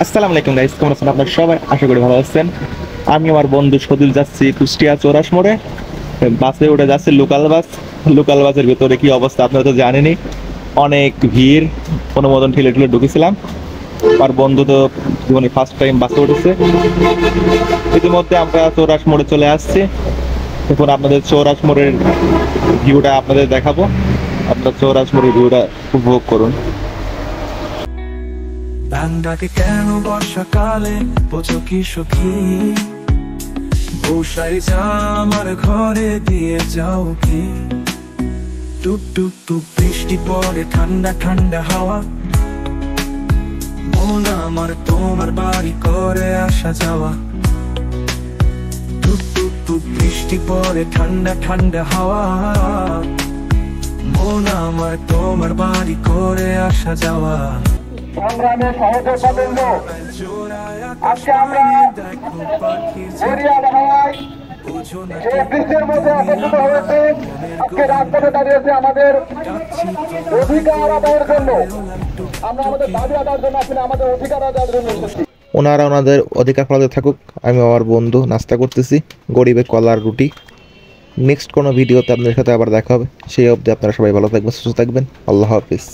আসসালামু আলাইকুম গাইস, কেমন আছেন আপনারা সবাই? আশা করি ভালো আছেন। আমি আমার বন্ধু সদিল যাচ্ছি কুষ্টিয়া চৌরাশ মোড়ে। বাসে উঠে যাচ্ছে লোকাল বাস। লোকাল বাসের ভিতরে কি অবস্থা আপনারা তো জানেনই, অনেক ভিড়। অনুমোদন ঠেলে ঠেলে ঢুকেছিলাম। আমার বন্ধু তো জীবনে ফার্স্ট টাইম বাসে উঠেছে। ইতিমধ্যে আমরা চৌরাশ মোড়ে চলে আসছি। এখন আপনাদের চৌরাশ মোড়ের ভিউটা আপনাদের দেখাবো। আপনার চৌরাশ মোড়ের ভিউটা উপভোগ করুন। ডাকে কেন বর্ষাকালে বোঝো কি সখী, বসাই যা আমার ঘরে দিয়ে যাও কি। টুক টুক টুক বৃষ্টি পড়ে, ঠান্ডা ঠান্ডা হাওয়া, মন আমার তোমার বাড়ি করে আসা যাওয়া। টুক টুক টুক বৃষ্টি পড়ে, ঠান্ডা ঠান্ডা হাওয়া, মন আমার তোমার বাড়ি করে আসা যাওয়া। সংগ্রামে সহযোগিতাবৃন্দ, আজকে আমরা গড়িয়া বাংলায় যে বৃষ্টির মধ্যে একত্রিত হয়েছে, আজকে রাজপথে দাঁড়িয়েছে আমাদের অধিকার আদায়ের জন্য। আমরা আমাদের দাবি আদায়ের জন্য, আসলে আমাদের অধিকার আদায়ের জন্য এসেছি। ওনারা ওনাদের অধিকার ফলাতে থাকুক। আমি আমার বন্ধু নাস্তা করতেছি গরিবের কলার রুটি। নেক্সট কোনো ভিডিওতে আপনাদের সাথে আবার দেখা হবে। সেই অবধি আপনারা সবাই ভালো থাকবেন, সুস্থ থাকবেন। আল্লাহ হাফিজ।